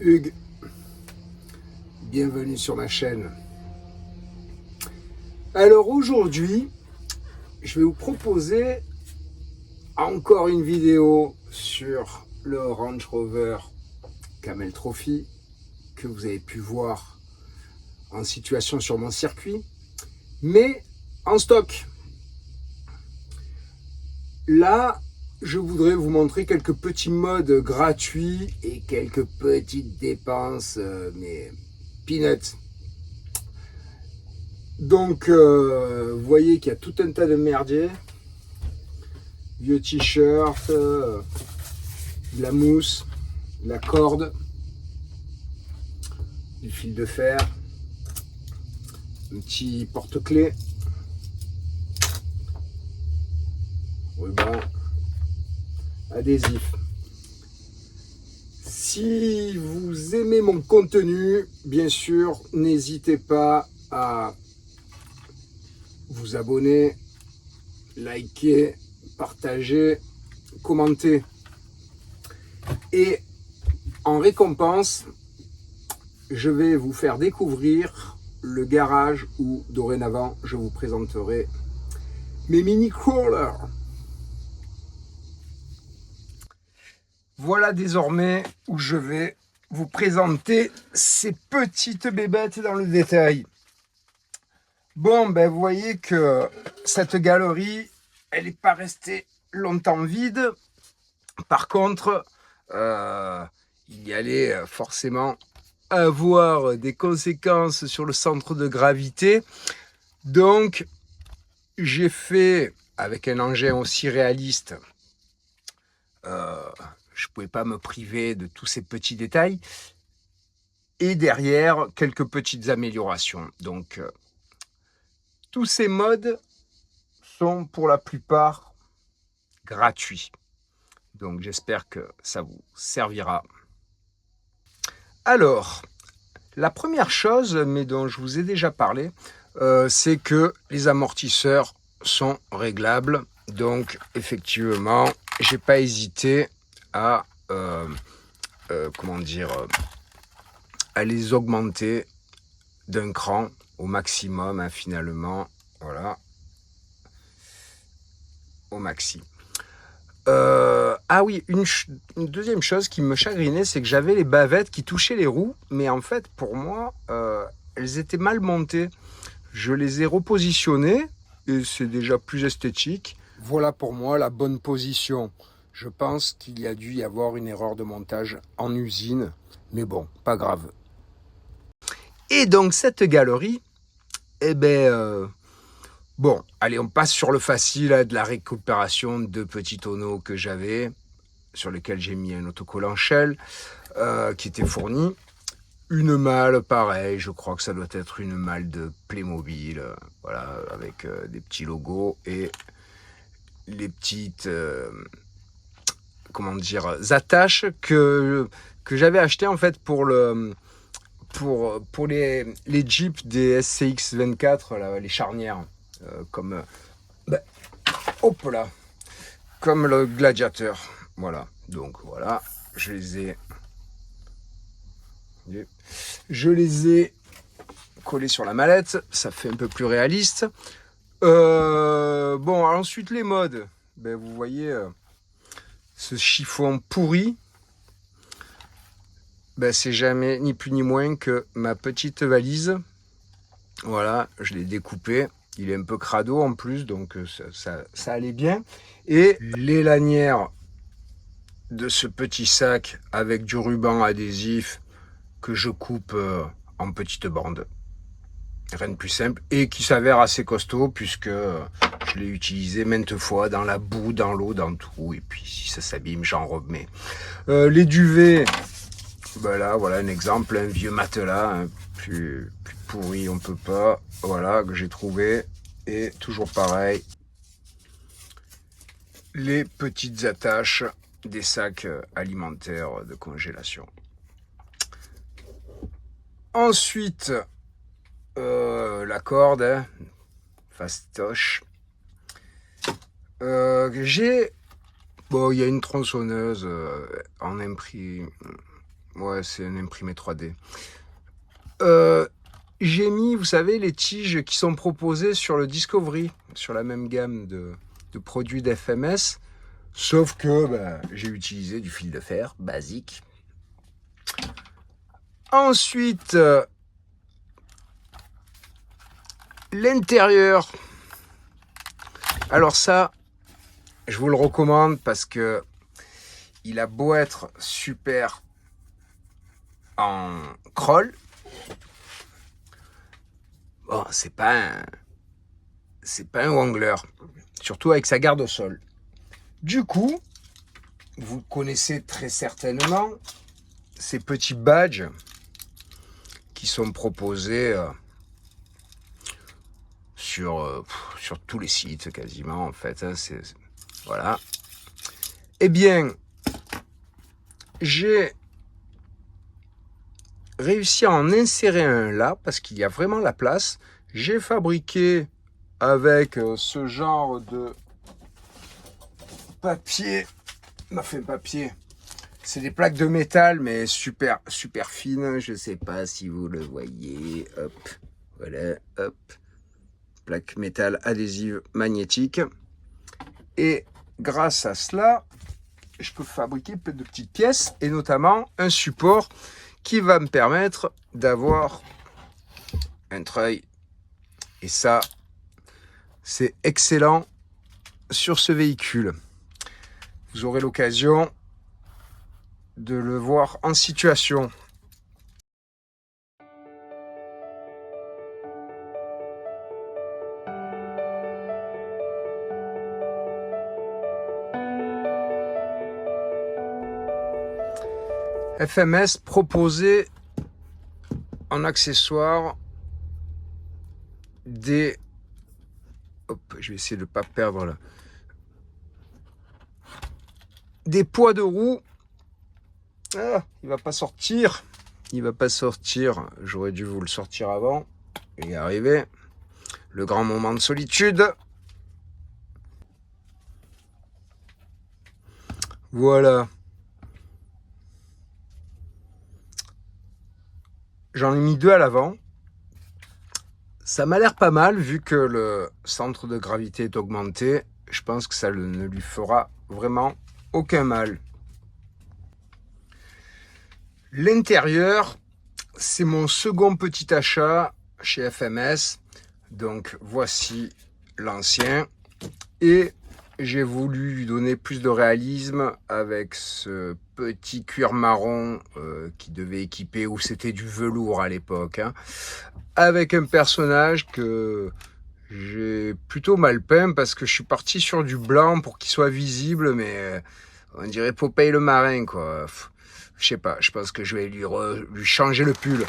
Hugues, bienvenue sur ma chaîne. Alors aujourd'hui, je vais vous proposer encore une vidéo sur le Range Rover Camel Trophy que vous avez pu voir en situation sur mon circuit, mais en stock. Là, je voudrais vous montrer quelques petits modes gratuits et quelques petites dépenses, mais peanuts. Donc, vous voyez qu'il y a tout un tas de merdier. Vieux t-shirt, de la mousse, de la corde, du fil de fer, un petit porte-clés, ruban, adhésif. Si vous aimez mon contenu, bien sûr, n'hésitez pas à vous abonner, liker, partager, commenter. Et en récompense, je vais vous faire découvrir le garage où dorénavant je vous présenterai mes mini crawlers. Voilà désormais où je vais vous présenter ces petites bébêtes dans le détail. Bon, ben vous voyez que cette galerie, elle n'est pas restée longtemps vide. Par contre, il y allait forcément avoir des conséquences sur le centre de gravité. Donc, j'ai fait, avec un engin aussi réaliste, je ne pouvais pas me priver de tous ces petits détails. Et derrière, quelques petites améliorations. Donc, tous ces modes sont pour la plupart gratuits. Donc, j'espère que ça vous servira. Alors, la première chose, mais dont je vous ai déjà parlé, c'est que les amortisseurs sont réglables. Donc, effectivement, j'ai pas hésité à à les augmenter d'un cran au maximum, hein, finalement, voilà, au maxi. Ah oui, une deuxième chose qui me chagrinait, c'est que j'avais les bavettes qui touchaient les roues, mais en fait, pour moi, elles étaient mal montées. Je les ai repositionnées et c'est déjà plus esthétique. Voilà pour moi la bonne position. Je pense qu'il y a dû y avoir une erreur de montage en usine, mais bon, pas grave. Et donc cette galerie, eh ben, bon, allez, on passe sur le facile, hein, de la récupération de petits tonneaux que j'avais, sur lesquels j'ai mis un autocollant Shell qui était fourni. Une malle, pareil, je crois que ça doit être une malle de Playmobil, voilà, avec des petits logos et les petites, attaches que j'avais achetées en fait pour les Jeeps des SCX 24, là, les charnières, comme hop là, comme le Gladiateur, voilà. Donc voilà, je les ai collés sur la mallette, ça fait un peu plus réaliste. Bon, ensuite les modes, ben, vous voyez ce chiffon pourri, ben, c'est jamais ni plus ni moins que ma petite valise. Voilà, je l'ai découpé, il est un peu crado en plus, donc ça allait bien. Et les lanières de ce petit sac avec du ruban adhésif que je coupe en petites bandes. Rien de plus simple et qui s'avère assez costaud puisque je l'ai utilisé maintes fois dans la boue, dans l'eau, dans tout. Et puis si ça s'abîme, j'en remets. Les duvets, ben là, voilà un exemple, un vieux matelas, hein, plus pourri, on peut pas. Voilà, que j'ai trouvé. Et toujours pareil, les petites attaches des sacs alimentaires de congélation. Ensuite, la corde, hein, fastoche. Bon, il y a une tronçonneuse en Ouais, c'est un imprimé 3D. J'ai mis, vous savez, les tiges qui sont proposées sur le Discovery, sur la même gamme de produits d'FMS, sauf que j'ai utilisé du fil de fer basique. Ensuite, l'intérieur. Alors ça, je vous le recommande parce que il a beau être super en crawl, bon, c'est pas un Wrangler, surtout avec sa garde au sol. Du coup, vous connaissez très certainement ces petits badges qui sont proposés sur tous les sites quasiment en fait. Voilà. Eh bien, j'ai réussi à en insérer un là parce qu'il y a vraiment la place. J'ai fabriqué avec ce genre de papier. Papier. C'est des plaques de métal mais super fines. Je sais pas si vous le voyez. Hop, voilà, hop. Plaque métal adhésive magnétique. Et grâce à cela, je peux fabriquer plein de petites pièces et notamment un support qui va me permettre d'avoir un treuil. Et ça, c'est excellent sur ce véhicule. Vous aurez l'occasion de le voir en situation. FMS proposait en accessoire des... Hop, je vais essayer de ne pas perdre là. Des poids de roue. Ah, il va pas sortir. Il va pas sortir. J'aurais dû vous le sortir avant. Il est arrivé. Le grand moment de solitude. Voilà. J'en ai mis 2 à l'avant. Ça m'a l'air pas mal vu que le centre de gravité est augmenté. Je pense que ça ne lui fera vraiment aucun mal. L'intérieur, c'est mon second petit achat chez FMS. Donc voici l'ancien. Et j'ai voulu lui donner plus de réalisme avec ce petit cuir marron qui devait équiper, ou c'était du velours à l'époque, hein, avec un personnage que j'ai plutôt mal peint parce que je suis parti sur du blanc pour qu'il soit visible, mais on dirait Popeye le marin, quoi. Je sais pas, je pense que je vais lui changer le pull.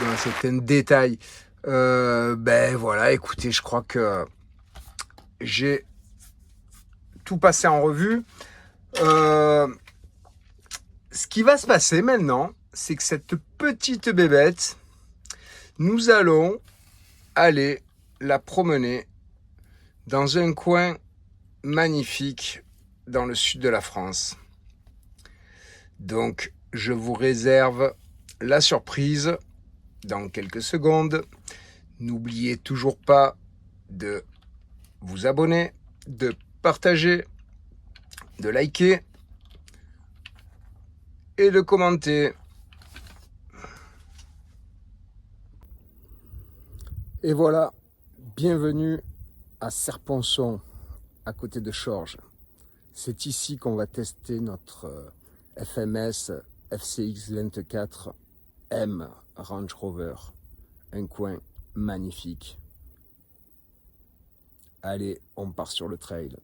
Bon, c'est un détail. Voilà, écoutez, je crois que j'ai tout passé en revue. Ce qui va se passer maintenant, c'est que cette petite bébête, nous allons aller la promener dans un coin magnifique dans le sud de la France. Donc, je vous réserve la surprise dans quelques secondes. N'oubliez toujours pas de vous abonner, de partager, de liker et de commenter. Et voilà, bienvenue à Serponçon, à côté de Chorges. C'est ici qu'on va tester notre FMS FCX 24M Range Rover. Un coin magnifique. Allez, on part sur le trail.